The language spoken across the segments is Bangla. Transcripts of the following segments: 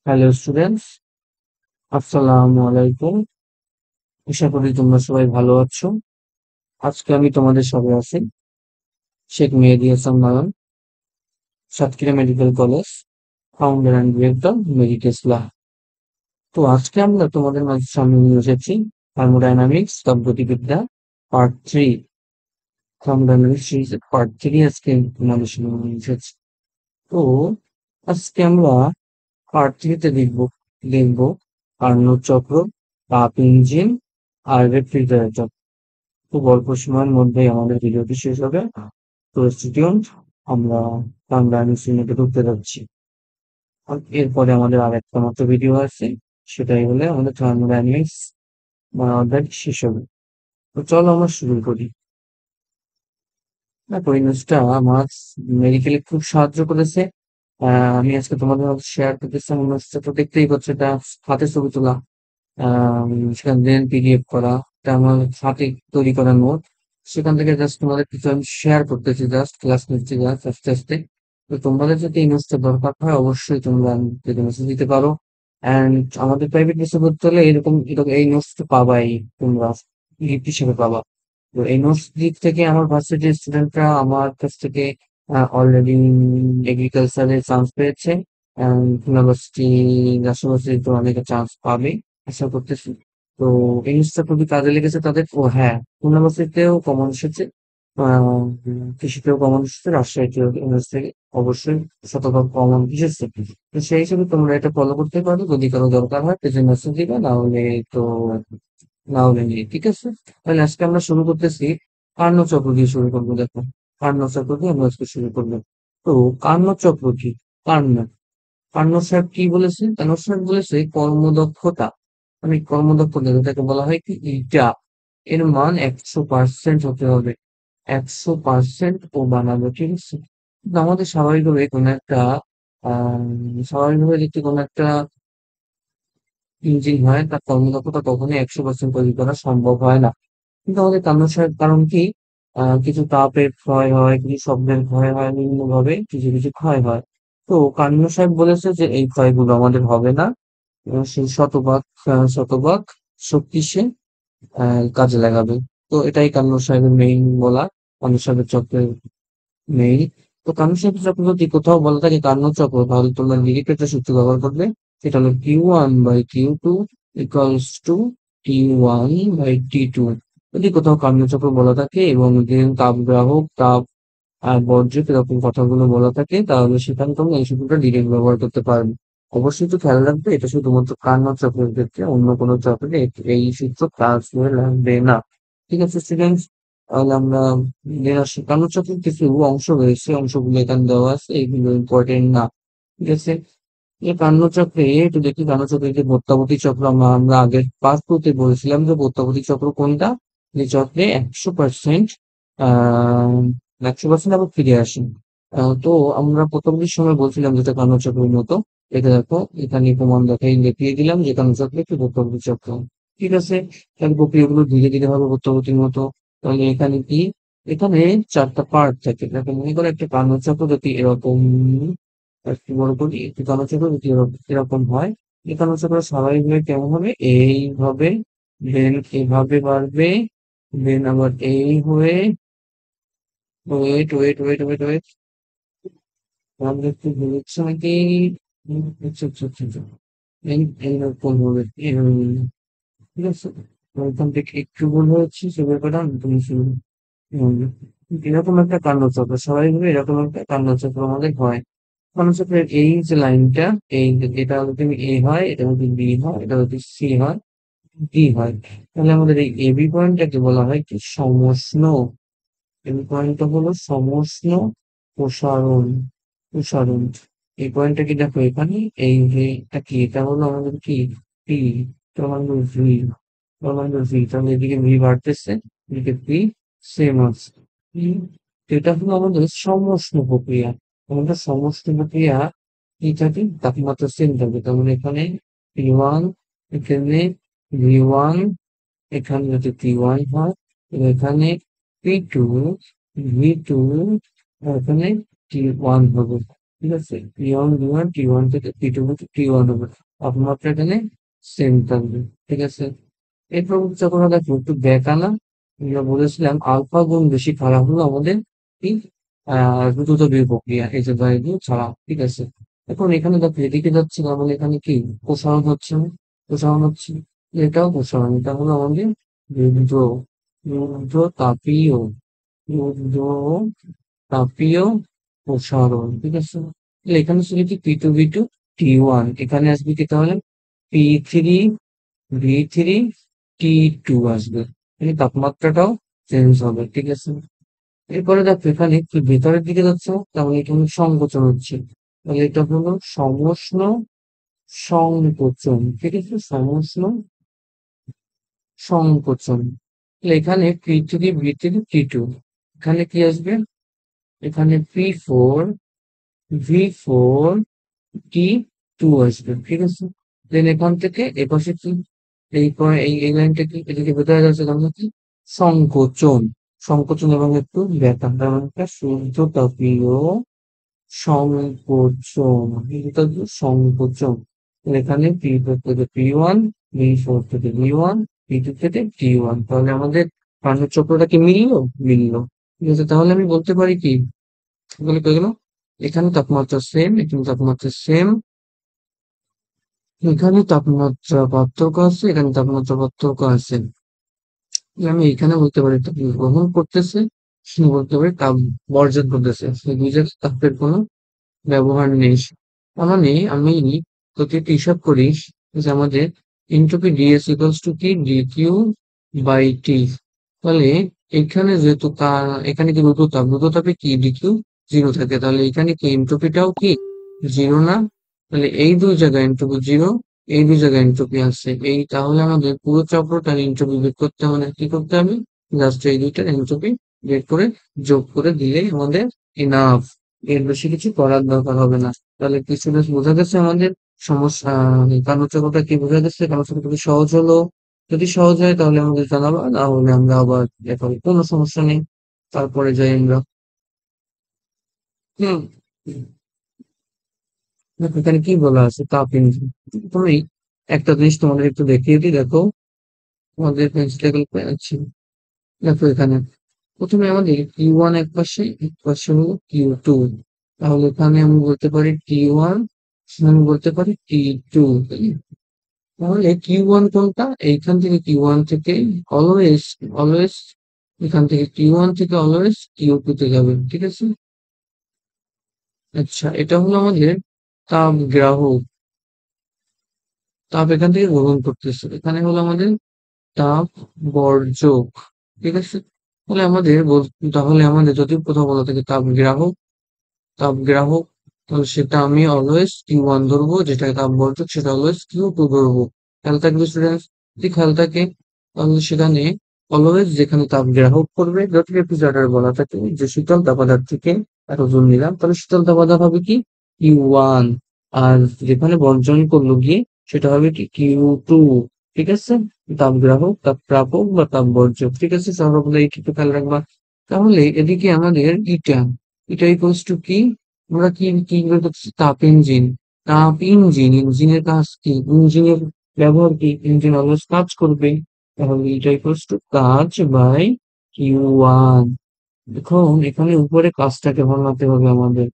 হ্যালো স্টুডেন্টস, আসসালামু আলাইকুম। আশা করি তোমরা সবাই ভালো আছো। আজকে আমি তোমাদের সাথে আছি শেখ মেহেদী হাসান নয়ন, Satkhira medical college, founder and director মেডিকেস lab. তো আজকে আমরা তোমাদের মাঝে সামনে নিয়ে এসেছি থার্মোডাইনামিক্স তাপগতিবিদ্যা পার্ট 3। থার্মোডাইনামিক্স সিরিজের পার্ট 3 আজকে তোমাদের সামনে নিয়ে এসেছি। তো আজকে আমরা পার্ট 3 তে দেখবো কার্নোট চক্র, তাপ ইঞ্জিন আর রেফ্রিজারেটর। খুব অল্প সময়ের মধ্যেই আমাদের ভিডিওটি শেষ হবে। তো স্টুডেন্ট, আমরা টাইমলাইনের সিনেটে ঢুকতে যাচ্ছি। আর এরপরে আমাদের আর একটা মাত্র ভিডিও আছে, সেটাই হলে আমাদের থার্মোডাইনামিক্স অধ্যায় শেষ হবে। তো চলো আমরা শুরু করি। দেখো, এই নিউজটা আমার মেডিকেলে খুব সাহায্য করেছে। আমি আজকে তোমাদের মধ্যে শেয়ার করতেছি। আমার নিউজটা তো দেখতেই পাচ্ছ, এটা হাতে ছবি তোলা, সেখান থেকে পিডিএফ করা, এটা আমার হাতে তৈরি করা নোট। সেখান থেকে জাস্ট তোমাদের কিছু আমি শেয়ার করতেছি, জাস্ট ক্লাস নিচ্ছি জাস্ট আস্তে আস্তে। তো তোমাদের যদি এই নোটসটা দরকার হয়, অবশ্যই তোমরা আমাকে মেসেজ দিতে পারো। অ্যান্ড আমাদের প্রাইভেট বিশ্ববিদ্যালয়ে এরকম এরকম এই নোটসটা পাবাই, তোমরা গিফট হিসেবে পাবা। তো এই নোটস দিক থেকে আমার ভার্সিটির স্টুডেন্টরা আমার কাছ থেকে অলরেডি এগ্রিকালচারে চান্স পেয়েছে। ইউনিভার্সিটি, রাজশাহী তো অনেকে চান্স পাবে আশা করতেছি। তো এই জিনিসটা খুবই কাজে লেগেছে তাদের। ও হ্যাঁ, ইউনিভার্সিটিতেও কমন এসেছে, আহ, কৃষিতেও কমন এসেছে, রাজশাহীতেও ইউনিভার্সিটি থেকে অবশ্যই শতভাগ কমন এসেছে। তো সেই হিসেবে তোমরা এটা ফলো করতে পারো, যদি কারো দরকার হয় পেজে মেসেজ দিবে, না হলে তো না হলে নেই, ঠিক আছে। তাহলে আজকে আমরা শুরু করতেছি, কার্নো চক্র দিয়ে শুরু করবো। দেখো, কার্নো চক্র দিয়ে আমরা আজকে শুরু করবো। তো কার্নো চক্র কি? কার্নো কার্নো সাহেব কি বলেছেন? কার্নো সাহেব বলেছে কর্মদক্ষতা, মানে কর্মদক্ষতা যেটাকে বলা হয় কি ইটা, এর মান 100% হতে হবে। 100% ও বানাবো, ঠিক আছে। কিন্তু আমাদের স্বাভাবিকভাবে কোনো একটা স্বাভাবিকভাবে যদি কোনো একটা ইঞ্জিন হয়, তার কর্মদক্ষতা কখনোই 100% তৈরি করা সম্ভব হয় না। কিন্তু আমাদের কান্নার কারণ কি? কিছু তাপের ক্ষয় হয়, কিছু শব্দের ক্ষয় হয়, বিভিন্নভাবে কিছু কিছু ক্ষয় হয়। তো কান্না সাহেব বলেছে যে এই ক্ষয়গুলো আমাদের হবে না, এবং সেই শতভাগ শক্তি সে কাজে লাগাবে। তো এটাই কান্না সাহেবের মেইন বলা, কান্না সাহেবের চক্রের মেইন। তো কান্না সাহেবের চক্র যদি কোথাও বলা থাকে কান্না চক্র, তাহলে তোমরা নিরিখ একটা সূত্র ব্যবহার করবে। সেটা হলো Q1/Q2 ইকুয়ালস টু T1/T2। যদি কোথাও কার্যচক্র বলা থাকে এবং তাপ গ্রাহক, তাপ আর বর্জ্য এরকম কথাগুলো বলা থাকে, তাহলে সেখানে তোমরা এই সূত্রটা ডিরেক্ট ব্যবহার করতে পারবে। অবশ্যই তো খেয়াল রাখবে, এটা শুধুমাত্র কার্নো চক্রের ক্ষেত্রে, অন্য কোনো চক্রে এই সূত্র কাজ করে লাগবে না। ঠিক আছে স্টুডেন্টস, তাহলে আমরা কার্নো চক্রের কিছু অংশ রয়েছে, অংশগুলো এখানে দেওয়া আছে, এগুলো ইম্পর্টেন্ট না, ঠিক আছে। এই কান্নচক্রে একটু দেখি, কান্নচক্রের যে প্রত্যাবর্তী চক্র, আমরা আগের পার্ট টু তে বলেছিলাম যে প্রত্যাবর্তী চক্র কোনটা, যে চক্রে 100% আহ 100% আবার ফিরে আসে। তো আমরা প্রত্যাবর্তীর সময় বলছিলাম যেটা কান্নচক্রের মতো। এটা দেখো, এখানে প্রমাণ দেখিয়ে দিলাম যে কান্নচক্র একটি প্রত্যাবর্তী চক্র, ঠিক আছে। তাহলে প্রক্রিয়াগুলো ধীরে ধীরে হবে প্রত্যাবর্তীর মতো। তাহলে এখানে কি, এখানে চারটা পার্ট থাকে। দেখো, মনে করো একটা কান্নচক্র যদি এরকম একটু বড় করি, একটি কালোচক্র যদি এরকম হয়, এই কালোচক্র স্বাভাবিকভাবে কেমন হবে, এইভাবে, দেন এভাবে বাড়বে, দেন আবার এই হয়ে, wait wait wait wait wait, আমরা একটু বলেছি নাকি, আচ্ছা আচ্ছা আচ্ছা আচ্ছা। এইরকম হবে, ঠিক আছে। ওইখান থেকে একটু ভুল হয়েছে, সে ব্যাপারে আমি তুমি শুরু। হুম, এরকম একটা কান্ডচক্র, স্বাভাবিকভাবে এরকম একটা কান্ডচক্র আমাদের হয়। মানুষের এই যে লাইনটা, এই এটা যদি এ হয়, এটা যদি বি হয়, এটা যদি সি হয়, ডি হয়, তাহলে আমাদের এই এবি পয়েন্টটাকে বলা হয় কি সমষ্ণ। এবি পয়েন্টটা হলো সমষ্ণ প্রসারণ। প্রসারণ, এই পয়েন্টটা কি দেখো এখানে, এই যে এটা কি, এটা হলো আমাদের কি পি, টর্মান্ডো ভি, টর্মান্ডো ভি, তাহলে এদিকে ভি বাড়তেছে, এদিকে পি সেম আছে। হুম, তো এটা হলো আমাদের সমষ্ণ প্রক্রিয়া। আমাদের সমষ্ণ প্রক্রিয়া কি থাকে, তাপমাত্রা সেম থাকবে। তার মানে এখানে পি ওয়ান, এখানে ভি ওয়ান, এখানে যদি পি ওয়ান হয়, এবং এখানে পি টু, ভি টু, এখানে টি ওয়ান হবে। ঠিক আছে, P1 T1 থেকে P2 T1 হবে, তাপমাত্রা এখানে সেম থাকবে। ঠিক আছে, এরপর যখন আমরা দেখো একটু ব্যাক আনা, আমরা বলেছিলাম আলফা গুণ বেশি খারাপ হলো আমাদের কি দ্রুত প্রক্রিয়া, এই যে বায়ু ছাড়া। ঠিক আছে, এখন এখানে দেখো এদিকে যাচ্ছে না, মানে এখানে কি প্রসারণ হচ্ছে না, প্রসারণ হচ্ছে, এটাও প্রসারণ, এটা হলো আমাদের রুদ্র, রুদ্র তাপীয়, রুদ্র তাপীয় প্রসারণ। ঠিক আছে, তাহলে এখানে ছিল কি P2 V2 T1, এখানে আসবে কি তাহলে P3 V3 T2 আসবে, এই তাপমাত্রাটাও চেঞ্জ হবে। ঠিক আছে, এরপরে দেখো এখানে একটু ভেতরের দিকে যাচ্ছে, তাহলে এখানে সংকোচন হচ্ছে, তাহলে এটা হলো সমষ্ণ সংকোচন। ঠিক আছে, সমষ্ণ সংকোচন। তাহলে এখানে P3 V3 T2, এখানে কি আসবে, এখানে P4 V4 T2 আসবে। ঠিক আছে, দেন এখান থেকে এপাশে কি, এই লাইনটা কি এদিকে ভেতরে যাচ্ছে, তাহলে কি সংকোচন, সংকোচন এবং একটু ব্যাখ্যা, তার মানে একটা শুদ্ধ তাপীয় সংকোচন, এটা কি সংকোচন। তাহলে এখানে P4 থেকে P1, V4 থেকে V1, P2 থেকে T1, তাহলে আমাদের প্রাণের চক্রটা কি মিললো, মিললো। ঠিক আছে, তাহলে আমি বলতে পারি কি, বলে গেল, এখানে তাপমাত্রা সেম, এখানে তাপমাত্রা সেম, এখানে তাপমাত্রা পার্থক্য আছে, এখানে তাপমাত্রা পার্থক্য আছে। আমি এখানে বলতে পারি তাপ গ্রহণ করতেছে, এখানে বলতে পারি তাপ বর্জন করতেছে, সেই দুই জায়গায় তাপের কোনো ব্যবহার নেই। তার মানে আমি তোকে একটু হিসাব করি যে আমাদের এনট্রপি ডিএস ইকুয়ালস টু কি ডিকিউ বাই টি। তাহলে এখানে যেহেতু এখানে কি রুদ্রতাপ, রুদ্রতাপে কি ডিকিউ জিরো থাকে, তাহলে এখানে কি এনট্রপিটাও কি জিরো না, তাহলে এই দুই জায়গায় এনট্রপি জিরো, এই দুই জায়গায় এনট্রপি আছে এই, তাহলে আমাদের পুরো চক্রটার এনট্রপি বের করতে হবে, কি করতে হবে, জাস্ট এই দুইটার এনট্রপি বের করে যোগ করে দিলেই আমাদের ইনাফ, এর বেশি কিছু করার দরকার হবে না। তাহলে কিছু বেশ বোঝা গেছে আমাদের সমস্যা, কার্যকরটা কি বোঝা গেছে, কার্যকরটা যদি সহজ হলো, যদি সহজ হয় তাহলে আমাদের জানাবা, না হলে আমরা আবার দেখাবো, কোনো সমস্যা নেই। তারপরে যাই আমরা, হুম, দেখো এখানে কি বলা আছে, তাপ ইঞ্জিন। তুমি একটা জিনিস তোমাদের একটু দেখিয়ে দিই, দেখো আমাদের পেন্সিল আছে, দেখো এখানে প্রথমে আমাদের Q1 এক পাশে, এক পাশে হলো Q2, তাহলে এখানে আমি বলতে পারি T1, আমি বলতে পারি T2। তাহলে Q1 কোনটা, এইখান থেকে Q1 থেকে অলওয়েজ, অলওয়েজ এখান থেকে Q1 থেকে অলওয়েজ Q2 তে যাবে। ঠিক আছে, আচ্ছা এটা হলো আমাদের তাপ গ্রাহক, তাপ এখান থেকে গ্রহণ করতেছে, এখানে হলো আমাদের তাপ বর্জক। ঠিক আছে, তাহলে আমাদের যদি কোথাও বলা থাকে তাপ গ্রাহক, তাপ গ্রাহক, তাহলে সেটা আমি অলওয়েজ Q1 ধরবো, যেটা তাপ বর্জক সেটা অলওয়েজ Q2 ধরবো। খেয়াল থাকবে স্টুডেন্টস, যদি খেয়াল থাকে, তাহলে সেখানে অলওয়েজ যেখানে তাপ গ্রাহক করবে, যদি রেফ্রিজারেটর বলা থাকে যে শীতল তাপাদার থেকে এত জুল নিলাম, তাহলে শীতল তাপাদার হবে কি Q1, আর যেখানে বর্জন করলো গিয়ে সেটা হবে কি Q2। ঠিক আছে, তাপ গ্রাহক, তাপ প্রাপক বা তাপ বর্জক। ঠিক আছে, সর্বদা এই একটু খেয়াল রাখবা। তাহলে এদিকে আমাদের ইটা, এটা ইকুয়ালস টু কি, আমরা কি কি বের করতেছি, তাপ ইঞ্জিন, তাপ ইঞ্জিন, ইঞ্জিনের কাজ কি, ইঞ্জিনের ব্যবহার কি, ইঞ্জিন অলওয়েজ কাজ করবে, তাহলে এটা ইকুয়ালস টু কাজ বাই Q1। এখন এখানে উপরে কাজটাকে ভাঙাতে হবে আমাদের,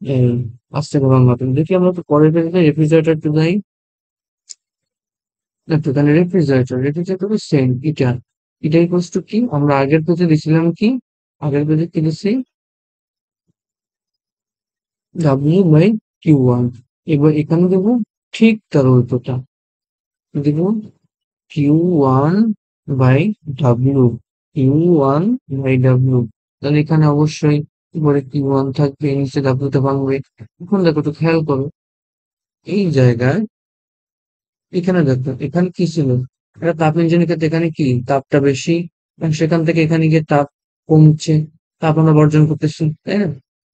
এই কাজটাকে ভাঙাতে হবে। দেখি আমরা তো পরের পেজে রেফ্রিজারেটর টু যাই, দেখো এখানে রেফ্রিজারেটর সেম, এটা এটা ইকুয়ালস টু কি, আমরা আগের পেজে দিছিলাম কি, আগের পেজে কি দিছি W/Q1, এবার এখানে দেবো ঠিক তার উল্টোটা, দেবো Q1/W, Q1/W, তাহলে এখানে অবশ্যই উপরে Q1 থাকবে, নিচে W তে ভাঙবে। এখন দেখো একটু খেয়াল করো, এই জায়গায় এখানে দেখো এখানে কি ছিল, এটা তাপ ইঞ্জিনের ক্ষেত্রে এখানে কি তাপটা বেশি, এবং সেখান থেকে এখানে গিয়ে তাপ কমছে, তাপ আমরা বর্জন করতেছি, তাই না,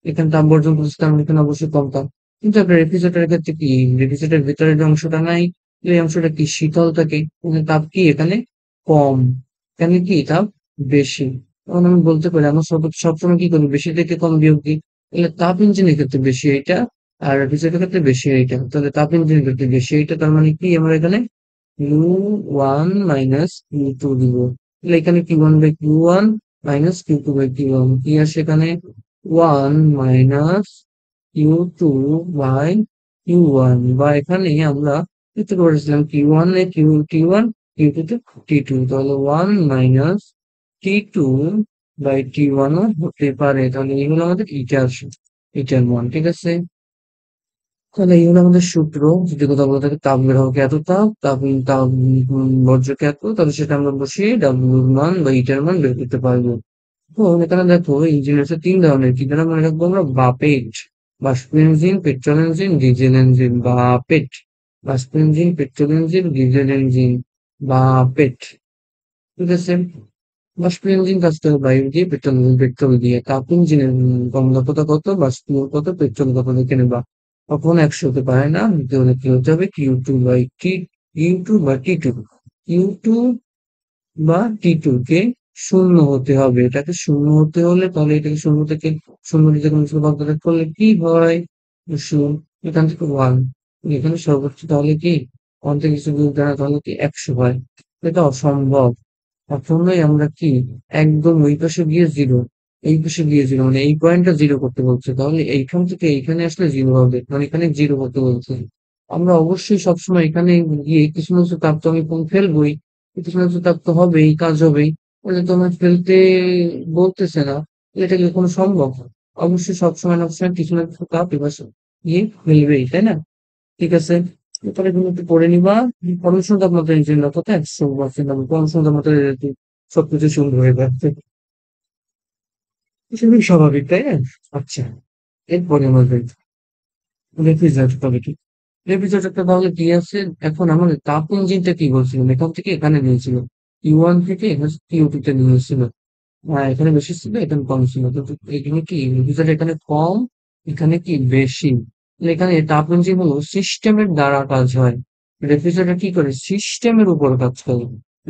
এখানে তাপ বর্জন করতেছি, কারণ এখানে অবশ্যই কম তাপ। কিন্তু আপনার রেফ্রিজারেটরের ক্ষেত্রে কি, রেফ্রিজারেটরের ভিতরের যে অংশটা নাই, এই অংশটা কি শীতল থাকে, মানে তাপ কি এখানে কম, এখানে কি তাপ বেশি। তখন আমি বলতে পারি আমরা সবসময় কি করি, বেশি থেকে কম বিয়োগ দিই, তাহলে তাপ ইঞ্জিনের ক্ষেত্রে বেশি এটা, আর রেফ্রিজারেটরের ক্ষেত্রে বেশি এইটা, তাহলে তাপ ইঞ্জিনের ক্ষেত্রে বেশি এইটা, তার মানে কি আমরা এখানে Q one minus Q two দিব। তাহলে এখানে Q one by Q one minus Q two by Q one কি আসে এখানে, one minus Q two by Q one, বা এখানে আমরা লিখতে পারছিলাম কিউ ওয়ান এ Q T one, Q two তে টি টু, তাহলে one minus T two by টি ওয়ানও হতে পারে। তাহলে এইগুলো আমাদের ইটার, ইটার মান, ঠিক আছে। তাহলে এই হলো আমাদের সূত্র। যদি কথা বলে থাকে তাপ গ্রাহকে এত তাপ, তাপ বর্জ্যকে এত, তাহলে সেটা আমরা বসিয়ে ডাব্লিউর মান বা ইটার মান বের করতে পারবো। তো এখানে দেখো ইঞ্জিন হচ্ছে তিন ধরনের, কি দ্বারা মনে রাখবো আমরা, বাপেট, বাষ্প engine, petrol engine, diesel engine, বাপেট, বাষ্প engine, petrol engine, diesel engine, বাপেট, ঠিক আছে। বাষ্প ইঞ্জিন কাজ করে বায়ু দিয়ে, পেট্রোল পেট্রোল দিয়ে। তাপ ইঞ্জিনের দক্ষতা কত, বাষ্প কত, পেট্রোল কত দেখে নেবা। কখনো 100 হতে পারে না, নিতে হলে কি হতে হবে, Q two by T, Q two বা টি টু, কিউ টু বা টি টু কে শূন্য হতে হবে। এটাকে শূন্য হতে হলে তাহলে এটাকে শূন্য থেকে, শূন্য থেকে ভাগ করলে কি হয়, শূন্য, এখান থেকে ওয়ান, এখানে সর্বোচ্চ তাহলে কি, ওয়ান থেকে কিছু দূর দাঁড়া তাহলে কি 100 হয়। এটা অসম্ভব। কখনোই আমরা কি, একদম ওই পাশে গিয়ে জিরো, এই পাশে গিয়ে জিরো, মানে এই পয়েন্টটা জিরো করতে বলছে, তাহলে এইখান থেকে এইখানে আসলে জিরো হবে, মানে এখানে জিরো করতে বলছে। আমরা অবশ্যই সবসময় এখানে গিয়ে কিছু না কিছু তাপ তো আমি কম ফেলবই, কিছু না কিছু তাপ তো হবেই, কাজ হবেই। বলে তো আমার ফেলতে বলতেছে না, এটা কি কোনো সম্ভব? অবশ্যই সবসময় না সবসময় কিছু না কিছু তাপ এবার গিয়ে ফেলবেই, তাই না? ঠিক আছে। এরপরে তুমি একটু পড়ে নিবা, পড়াশোনা তাপমাত্রা ইঞ্জিন কত, 100%, পড়াশোনা তাপমাত্রা সবকিছু সুন্দর হয়ে যাচ্ছে, সেটাই স্বাভাবিক, তাই না? আচ্ছা, এরপরে আমাদের রেফ্রিজারেটর তবে কি, রেফ্রিজারেটরটা তাহলে কি আছে, এখন আমাদের তাপ ইঞ্জিনটা কি বলছিলাম, এখান থেকে এখানে নিয়েছিল, কিউ ওয়ান থেকে কিউ টু তে নিয়েছিল। হ্যাঁ, এখানে বেশি ছিল, এখানে কম ছিল, কিন্তু এখানে কি রেফ্রিজারেটর এখানে কম, এখানে কি বেশি। তাহলে এখানে তাপ ইঞ্জিন হলো সিস্টেমের দ্বারা কাজ হয়। রেফ্রিজারেটর কি করে, সিস্টেমের উপর কাজ করে।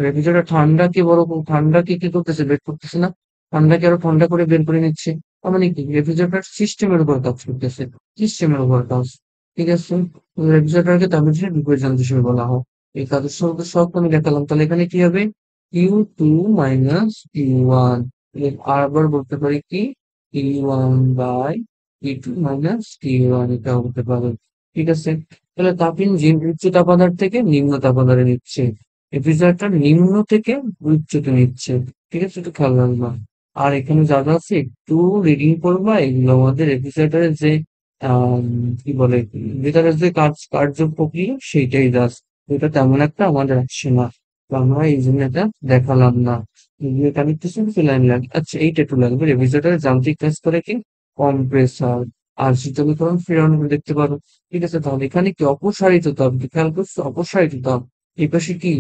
রেফ্রিজারেটর ঠান্ডাকে বড়, ঠান্ডাকে কি করতেছে, বের করতেছে না, ঠান্ডাকে আরো ঠান্ডা করে বের করে নিচ্ছে। তার মানে কি, রেফ্রিজারেটর সিস্টেমের উপর কাজ করতেছে, সিস্টেমের উপর কাজ, ঠিক আছে। রেফ্রিজারেটরকে তাপ ইঞ্জিনের বিপরীত যন্ত্র হিসেবে বলা হয়। এই কাজের সঙ্গে সব আমি দেখালাম, তাহলে এখানে কি হবে, Q two minus Q one, আবার বলতে পারি কি, Q one by Q two minus Q one, এটা বলতে পারো, ঠিক আছে। তাহলে তাপ ইঞ্জিন উচ্চ তাপাদার থেকে নিম্ন তাপাদারে নিচ্ছে, রেফ্রিজারেটর নিম্ন থেকে উচ্চতে নিচ্ছে, ঠিক আছে, একটু খেয়াল রাখবা। আর এখানে যা যা আছে একটু রিডিং করবা, এগুলো আমাদের রেফ্রিজারেটরের যে কি বলে, ভিতরের যে কার্য প্রক্রিয়া সেইটাই জাস্ট, এটা তেমন একটা আমাদের আসছে না, তো আমরা এই জন্য এটা দেখালাম না। কানেকটেশন ফিলাইন লাগে, আচ্ছা এইটা একটু লাগবে, রেফ্রিজারেটর যান্ত্রিক কাজ করে কি, কম্প্রেসার আর শীতলীকরণ ফিরন দেখতে পারো, ঠিক আছে। তাহলে এখানে কি অপসারিত তাপ, খেয়াল করছো, অপসারিত তাপ, এই পাশে কি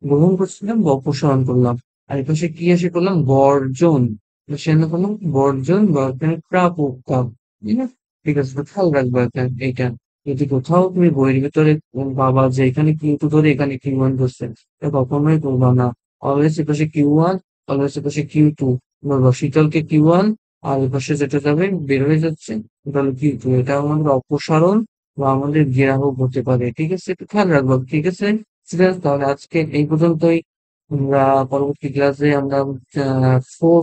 গ্রহণ করছিলাম বা অপসারণ করলাম, আর এই পাশে কি এসে করলাম, বর্জন, সেখানে করলাম বর্জন বা এখানে প্রাপক তাপ, ঠিক আছে। ঠিক আছে, তো খেয়াল রাখবা এইটা। যদি কোথাও তুমি বইয়ের ভিতরে পাবা যে এখানে কিউ টু ধরে এখানে কিউ ওয়ান ধরছে, এটা কখনোই করবা না। অলওয়েজ এপাশে কিউ ওয়ান, অলওয়েজ এপাশে কিউ টু, বলবো শীতলকে কিউ ওয়ান, আর এপাশে যেটা যাবে বের হয়ে যাচ্ছে ওটা হলো কিউ টু, এটা আমাদের অপসারণ বা আমাদের গ্রাহক হতে পারে, ঠিক আছে, একটু খেয়াল রাখবো, ঠিক আছে। ঠিক আছে, তাহলে আজকে এই পর্যন্তই। আমরা পরবর্তী ক্লাসে আমরা ফোর,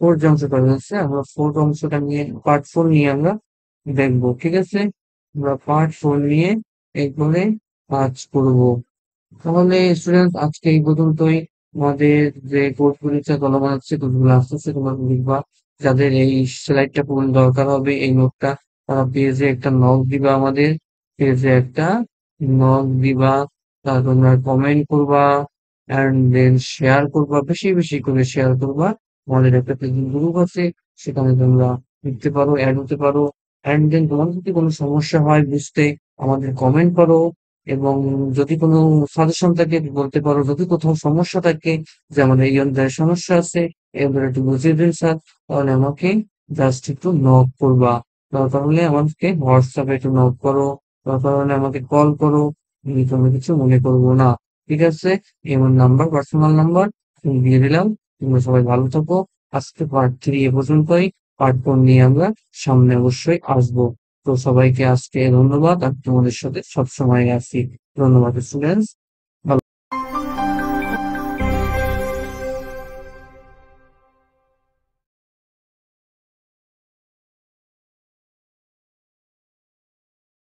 ফোর্থ যে অংশটা রয়েছে, আমরা ফোর্থ অংশটা নিয়ে, পার্ট ফোর নিয়ে আমরা দেখবো, ঠিক আছে। আমরা পার্ট ফোর নিয়ে এরপরে কাজ করবো। তাহলে স্টুডেন্ট আজকে এই পর্যন্তই। আমাদের যে কোর্স পরীক্ষা চলমান আছে, কোর্সগুলো আসতেছে, তোমরা লিখবা। যাদের এই স্লাইডটা পূরণ দরকার হবে, এই নোটটা, তারা পেজে একটা নক দিবা, আমাদের পেজে একটা নক দিবা, তা তোমরা কমেন্ট করবা, অ্যান্ড দেন শেয়ার করবা, বেশি বেশি করে শেয়ার করবা। আমাদের একটা ফেসবুক গ্রুপ আছে, সেখানে তোমরা লিখতে পারো, অ্যাড হতে পারো। অ্যান্ড দেন তোমার যদি কোনো সমস্যা হয় বুঝতে, আমাদের কমেন্ট করো, এবং যদি কোনো সাজেশন থাকে বলতে পারো, যদি কোথাও সমস্যা থাকে, যেমন এই অধ্যায়ে সমস্যা আছে, এবার একটু বুঝিয়ে দিন স্যার, তাহলে আমাকে জাস্ট একটু নক করবা। দরকার হলে আমাকে হোয়াটসঅ্যাপে একটু নক করো, দরকার হলে আমাকে কল করো, আমি কোনো কিছু মনে করবো না, ঠিক আছে। এমন নাম্বার, পার্সোনাল নাম্বার দিয়ে দিলাম। তোমরা সবাই ভালো থাকো। আজকে পার্ট থ্রি এ পর্যন্তই, পার্ট ফোর নিয়ে আমরা সামনে অবশ্যই আসবো। তো সবাইকে আজকে ধন্যবাদ। আমি তোমাদের সাথে সবসময় আছি। ধন্যবাদ স্টুডেন্টস।